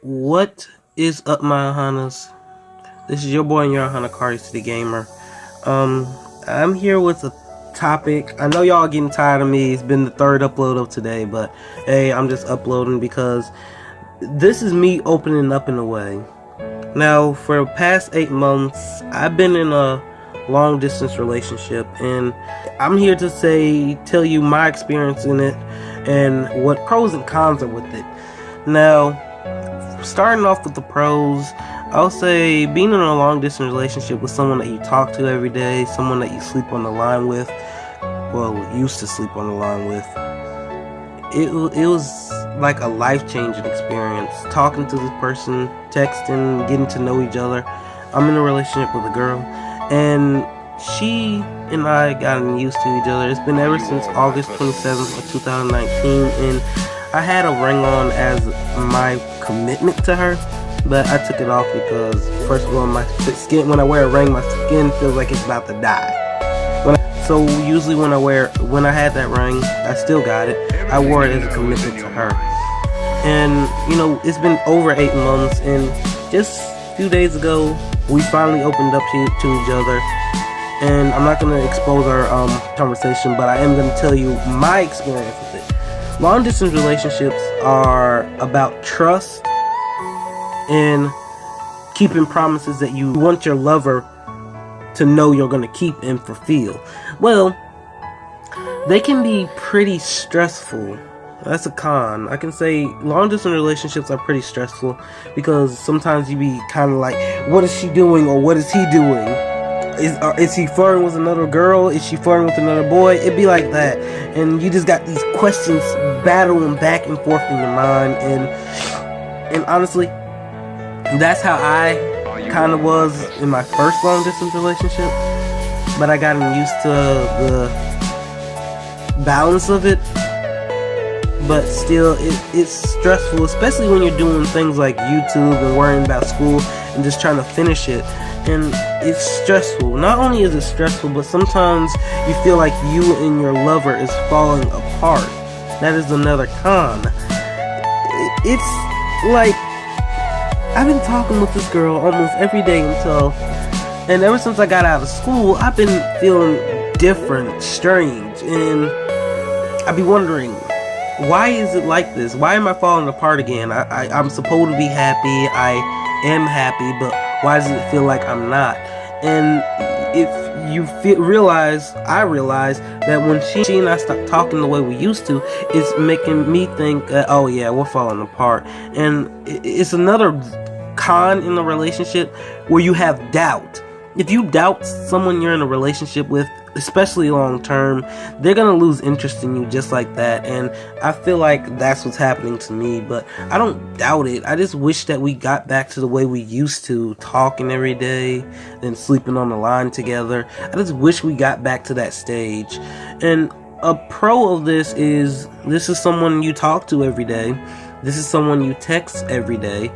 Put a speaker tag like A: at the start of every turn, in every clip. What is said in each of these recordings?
A: What is up, my ohanas? This is your boy and your ohana, CarioCityGamer. I'm here with a topic. I know y'all getting tired of me. It's been the third upload of today, but hey, I'm just uploading because this is me opening up in a way. Now, for the past 8 months, I've been in a long distance relationship, and I'm here to tell you my experience in it and what pros and cons are with it. Now, starting off with the pros, I'll say being in a long distance relationship with someone that you talk to every day, someone that you sleep on the line with, well, used to sleep on the line with, it was like a life-changing experience. Talking to this person, texting, getting to know each other. I'm in a relationship with a girl, and she and I gotten used to each other. It's been ever since August 27th of 2019, and I had a ring on as my commitment to her, but I took it off because, first of all, my skin, when I wear a ring, my skin feels like it's about to die. So usually when I had that ring, I still got it. I wore it as a commitment to her. And, you know, it's been over 8 months, and just a few days ago, we finally opened up to each other. And I'm not going to expose our conversation, but I am going to tell you my experience with it. Long distance relationships are about trust and keeping promises that you want your lover to know you're going to keep and fulfill. Well, they can be pretty stressful. That's a con. I can say long distance relationships are pretty stressful because sometimes you be kind of like, what is she doing or what is he doing? Is he flirting with another girl? Is she flirting with another boy? It'd be like that. And you just got these questions battling back and forth in your mind. And honestly, that's how I kind of was in my first long distance relationship. But I got used to the balance of it. But still, it's stressful, especially when you're doing things like YouTube and worrying about school and just trying to finish it. And it's stressful. Not only is it stressful, but sometimes you feel like you and your lover is falling apart. That is another con. It's like, I've been talking with this girl almost every day and ever since I got out of school, I've been feeling different, strange, and I be wondering, why is it like this? Why am I falling apart again? I'm supposed to be happy, I am happy, but why does it feel like I'm not? And if you I realize that when she and I stop talking the way we used to, it's making me think, oh yeah, we're falling apart. And it's another con in the relationship where you have doubt. If you doubt someone you're in a relationship with, especially long term, they're gonna lose interest in you just like that. And I feel like that's what's happening to me, but I don't doubt it. I just wish that we got back to the way we used to, talking every day, then sleeping on the line together. I just wish we got back to that stage. And a pro of this is someone you talk to every day. This is someone you text every day.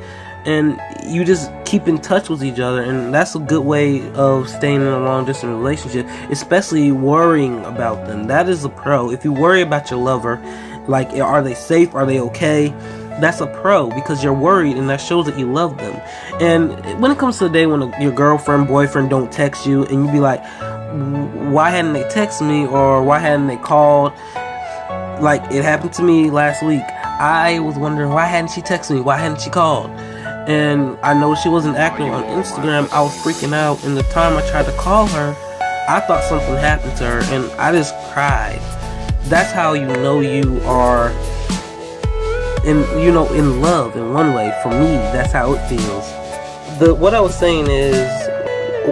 A: And you just keep in touch with each other, and that's a good way of staying in a long distance relationship, especially worrying about them. That is a pro. If you worry about your lover, like, are they safe, are they okay, that's a pro, because you're worried, and that shows that you love them. And when it comes to the day when your girlfriend, boyfriend don't text you, and you be like, why hadn't they texted me, or why hadn't they called? Like, it happened to me last week. I was wondering, why hadn't she texted me, why hadn't she called? And I know she wasn't active on Instagram. I was freaking out, and the time I tried to call her, I thought something happened to her, and I just cried. That's how you know you are in love in one way. For me, that's how it feels. What I was saying is,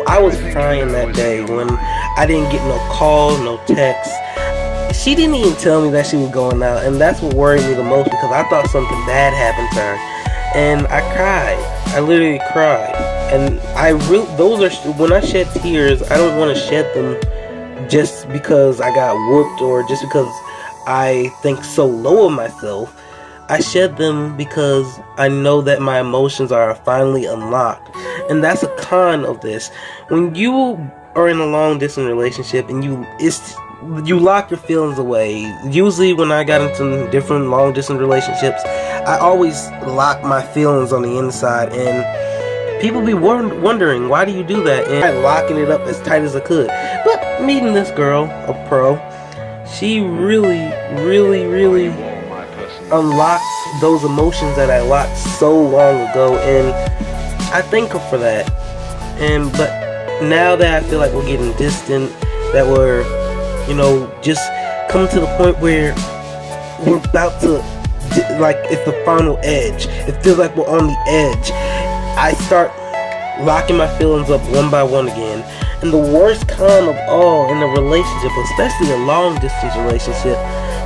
A: I was crying that day when I didn't get no call, no text. She didn't even tell me that she was going out, and that's what worried me the most, because I thought something bad happened to her. And I cried. I literally cried. And when I shed tears, I don't want to shed them just because I got whooped or just because I think so low of myself. I shed them because I know that my emotions are finally unlocked. And that's a con of this. When you are in a long distance relationship and you lock your feelings away. Usually when I got into different long distance relationships, I always lock my feelings on the inside, and people be wondering, why do you do that? And I'm locking it up as tight as I could. But meeting this girl, a pro, she really unlocked those emotions that I locked so long ago, and I thank her for that. But now that I feel like we're getting distant, that we're, just come to the point where we're about to, like, it's the final edge. It feels like we're on the edge. I start locking my feelings up one by one again. And the worst con of all in a relationship, especially a long distance relationship,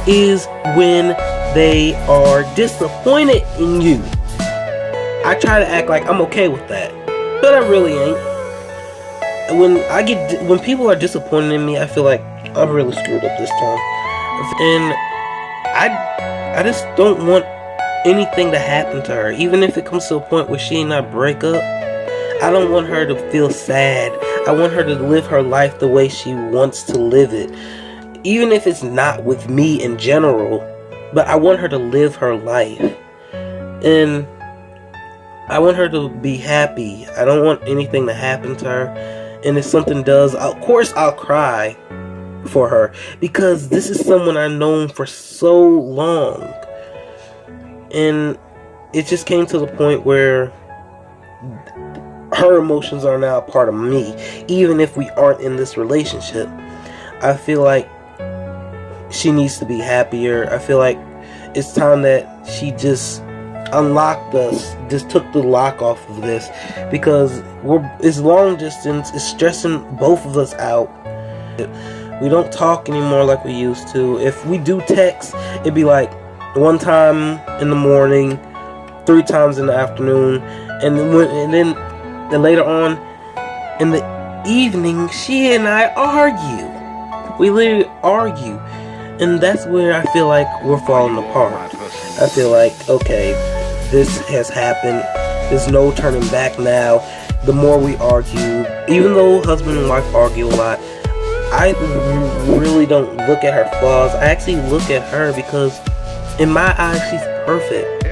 A: is when they are disappointed in you. I try to act like I'm okay with that, but I really ain't. When people are disappointed in me, I feel like I've really screwed up this time, and I just don't want anything to happen to her. Even if it comes to a point where she and I break up, I don't want her to feel sad. I want her to live her life the way she wants to live it, even if it's not with me in general. But I want her to live her life, and I want her to be happy. I don't want anything to happen to her. And if something does, of course I'll cry for her, because this is someone I've known for so long. And it just came to the point where her emotions are now a part of me, even if we aren't in this relationship. I feel like she needs to be happier. I feel like it's time that she just unlocked us, just took the lock off of this, because it's long distance. It's stressing both of us out. We don't talk anymore like we used to. If we do text, it'd be like one time in the morning, 3 times in the afternoon, and then later on in the evening, she and I argue. We literally argue, and that's where I feel like we're falling apart. I feel like, okay, this has happened. There's no turning back now. The more we argue, even though husband and wife argue a lot, I really don't look at her flaws. I actually look at her, because in my eyes, she's perfect.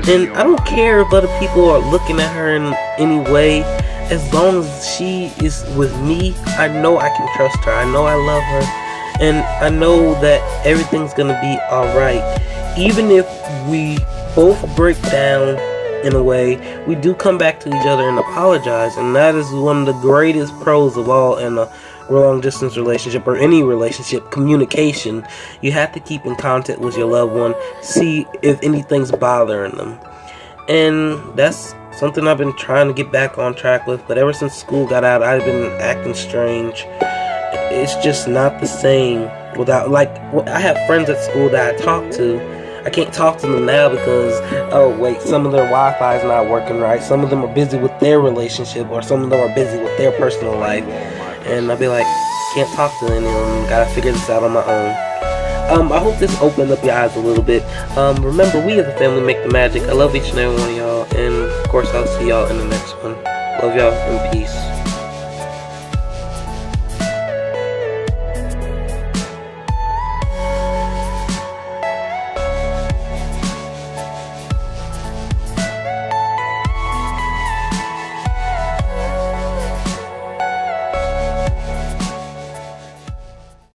A: And I don't care if other people are looking at her in any way. As long as she is with me, I know I can trust her. I know I love her. And I know that everything's gonna be alright. Even if we both break down in a way, we do come back to each other and apologize. And that is one of the greatest pros of all in a long distance relationship, or any relationship: communication. You have to keep in contact with your loved one, see if anything's bothering them. And that's something I've been trying to get back on track with, but ever since school got out, I've been acting strange. It's just not the same without, like, I have friends at school that I talk to. I can't talk to them now because, oh wait, some of their Wi-Fi is not working right. Some of them are busy with their relationship, or some of them are busy with their personal life. And I'll be like, can't talk to any of them. Gotta figure this out on my own. I hope this opened up your eyes a little bit. Remember, we as a family make the magic. I love each and every one of y'all. And of course, I'll see y'all in the next one. Love y'all, and peace.